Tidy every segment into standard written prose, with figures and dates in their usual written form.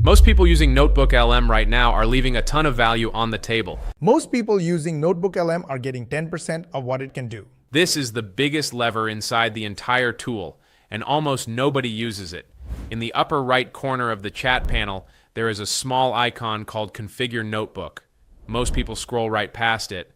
Most people using NotebookLM right now are leaving a ton of value on the table. Most people using NotebookLM are getting 10% of what it can do. This is the biggest lever inside the entire tool, and almost nobody uses it. In the upper right corner of the chat panel, there is a small icon called Configure Notebook. Most people scroll right past it,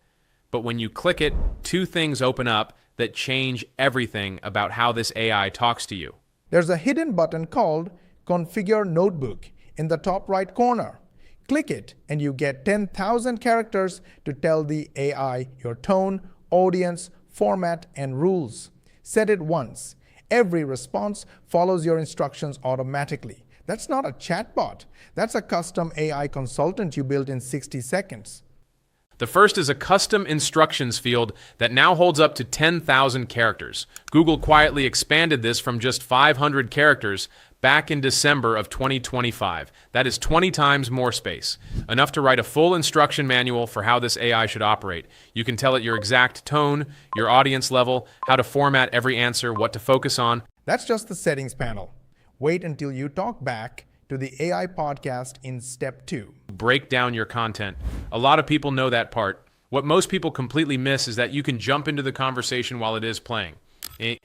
but when you click it, two things open up that change everything about how this AI talks to you. There's a hidden button called Configure Notebook in the top right corner. Click it and you get 10,000 characters to tell the AI your tone, audience, format, and rules. Set it once. Every response follows your instructions automatically. That's not a chatbot. That's a custom AI consultant you built in 60 seconds. The first is a custom instructions field that now holds up to 10,000 characters. Google quietly expanded this from just 500 characters back in December of 2025. That is 20 times more space, enough to write a full instruction manual for how this AI should operate. You can tell it your exact tone, your audience level, how to format every answer, what to focus on. That's just the settings panel. Wait until you talk back to the AI podcast in step 2. Break down your content. A lot of people know that part. What most people completely miss is that you can jump into the conversation while it is playing.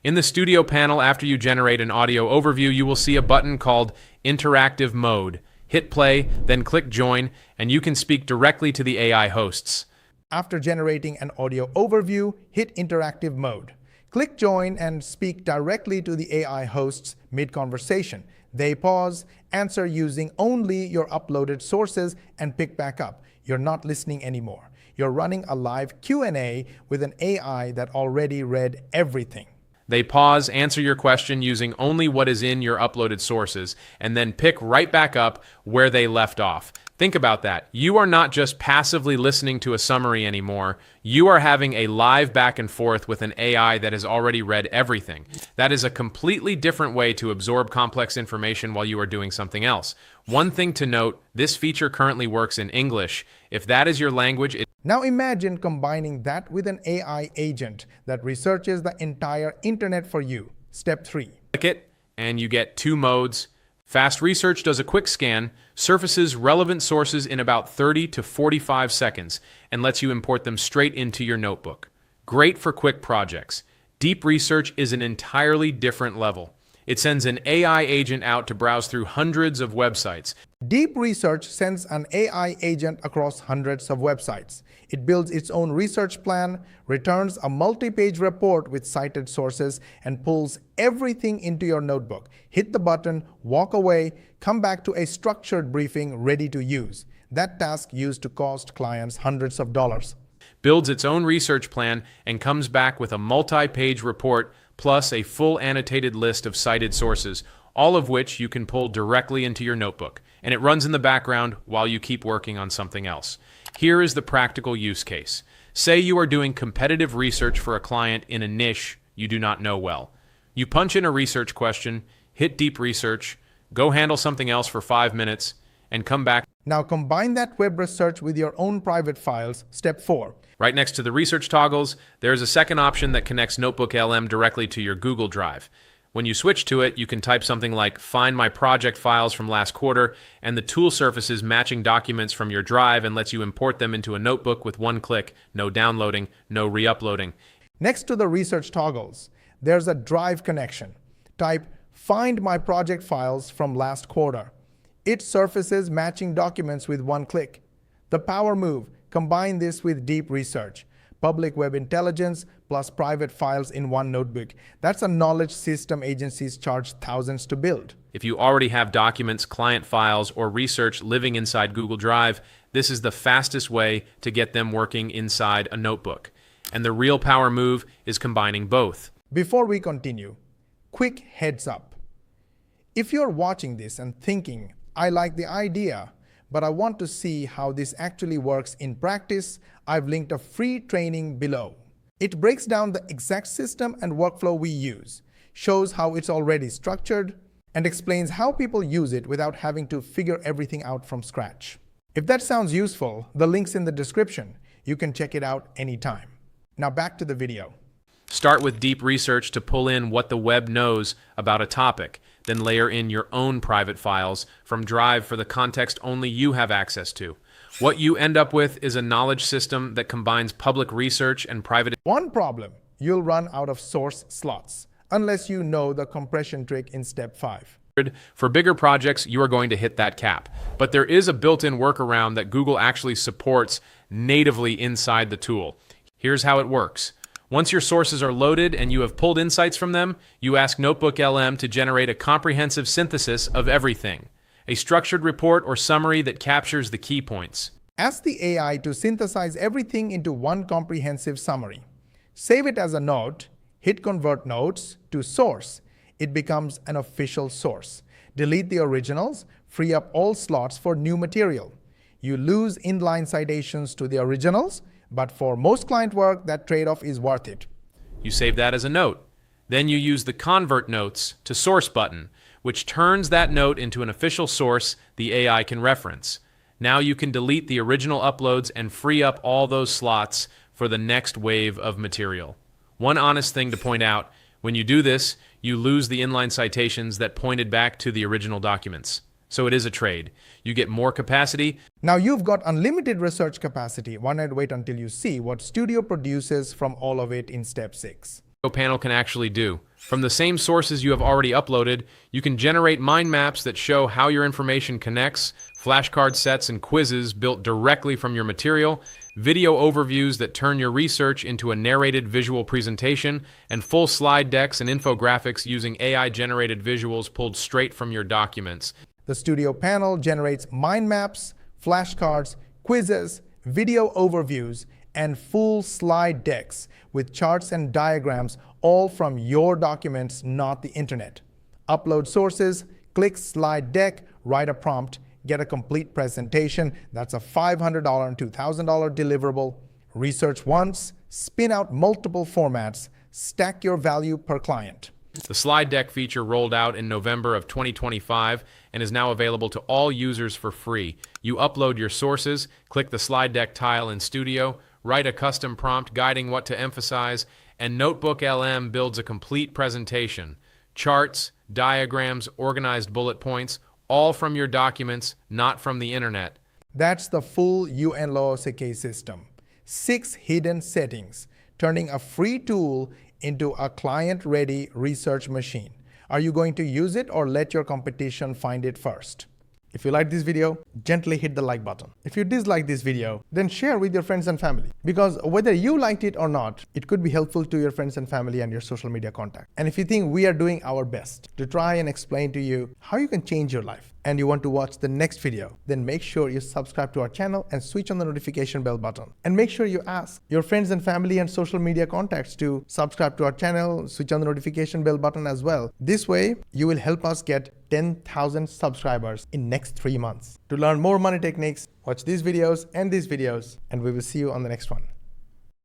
In the studio panel, after you generate an audio overview, you will see a button called Interactive Mode. Hit play, then click Join, and you can speak directly to the AI hosts. After generating an audio overview, hit Interactive Mode. Click Join and speak directly to the AI hosts mid-conversation. They pause, answer using only your uploaded sources, and pick back up. You're not listening anymore. You're running a live Q&A with an AI that already read everything. They pause, answer your question using only what is in your uploaded sources, and then pick right back up where they left off. Think about that. You are not just passively listening to a summary anymore. You are having a live back and forth with an AI that has already read everything. That is a completely different way to absorb complex information while you are doing something else. One thing to note, this feature currently works in English. If that is your language, Now imagine combining that with an AI agent that researches the entire internet for you. Step 3. click it, and you get two modes. Fast Research does a quick scan, surfaces relevant sources in about 30 to 45 seconds, and lets you import them straight into your notebook. Great for quick projects. Deep Research is an entirely different level. It sends an AI agent out to browse through hundreds of websites. Deep Research sends an AI agent across hundreds of websites. It builds its own research plan, returns a multi-page report with cited sources, and pulls everything into your notebook. Hit the button, walk away, come back to a structured briefing ready to use. That task used to cost clients hundreds of dollars. Builds its own research plan and comes back with a multi-page report plus a full annotated list of cited sources, all of which you can pull directly into your notebook, and it runs in the background while you keep working on something else. Here is the practical use case. Say you are doing competitive research for a client in a niche you do not know well. You punch in a research question, hit Deep Research, go handle something else for 5 minutes, and come back. Now combine that web research with your own private files. Step 4. Right next to the research toggles, there is a second option that connects NotebookLM directly to your Google Drive. When you switch to it, you can type something like "Find my project files from last quarter," and the tool surfaces matching documents from your drive and lets you import them into a notebook with one click. No downloading, no re-uploading. Next to the research toggles, there's a drive connection. Type "Find my project files from last quarter." It surfaces matching documents with one click. The power move: combine this with Deep Research. Public web intelligence plus private files in one notebook. That's a knowledge system agencies charge thousands to build. If you already have documents, client files, or research living inside Google Drive, this is the fastest way to get them working inside a notebook. And the real power move is combining both. Before we continue, quick heads up. If you're watching this and thinking, "I like the idea, but I want to see how this actually works in practice," I've linked a free training below. It breaks down the exact system and workflow we use, shows how it's already structured, and explains how people use it without having to figure everything out from scratch. If that sounds useful, the link's in the description. You can check it out anytime. Now back to the video. Start with Deep Research to pull in what the web knows about a topic. then layer in your own private files from Drive for the context only you have access to. What you end up with is a knowledge system that combines public research and private. One problem, you'll run out of source slots unless you know the compression trick in step 5. For bigger projects, you are going to hit that cap. But there is a built-in workaround that Google actually supports natively inside the tool. Here's how it works. Once your sources are loaded and you have pulled insights from them, you ask NotebookLM to generate a comprehensive synthesis of everything, a structured report or summary that captures the key points. Ask the AI to synthesize everything into one comprehensive summary. Save it as a note, hit Convert Notes to Source. It becomes an official source. Delete the originals, free up all slots for new material. You lose inline citations to the originals, but for most client work, that trade-off is worth it. You save that as a note. Then you use the Convert Notes to Source button, which turns that note into an official source the AI can reference. Now you can delete the original uploads and free up all those slots for the next wave of material. One honest thing to point out, when you do this, you lose the inline citations that pointed back to the original documents. So it is a trade. You get more capacity. Now you've got unlimited research capacity. Why not wait until you see what Studio produces from all of it in step 6? Panel can actually do. From the same sources you have already uploaded, you can generate mind maps that show how your information connects, flashcard sets and quizzes built directly from your material, video overviews that turn your research into a narrated visual presentation, and full slide decks and infographics using AI-generated visuals pulled straight from your documents. The Studio panel generates mind maps, flashcards, quizzes, video overviews, and full slide decks with charts and diagrams, all from your documents, not the internet. Upload sources, click slide deck, write a prompt, get a complete presentation. That's a $500 and $2,000 deliverable. Research once, spin out multiple formats, stack your value per client. The slide deck feature rolled out in November of 2025 and is now available to all users for free. You upload your sources, click the slide deck tile in Studio, write a custom prompt guiding what to emphasize, and NotebookLM builds a complete presentation. Charts, diagrams, organized bullet points, all from your documents, not from the internet. That's the full UNLOSK system. 6 hidden settings, turning a free tool into a client-ready research machine. Are you going to use it or let your competition find it first? If you like this video, gently hit the like button. If you dislike this video, then share with your friends and family. Because whether you liked it or not, it could be helpful to your friends and family and your social media contact. And if you think we are doing our best to try and explain to you how you can change your life, and you want to watch the next video, then make sure you subscribe to our channel and switch on the notification bell button. And make sure you ask your friends and family and social media contacts to subscribe to our channel, switch on the notification bell button as well. This way, you will help us get 10,000 subscribers in next 3 months. To learn more money techniques, watch these videos, and we will see you on the next one.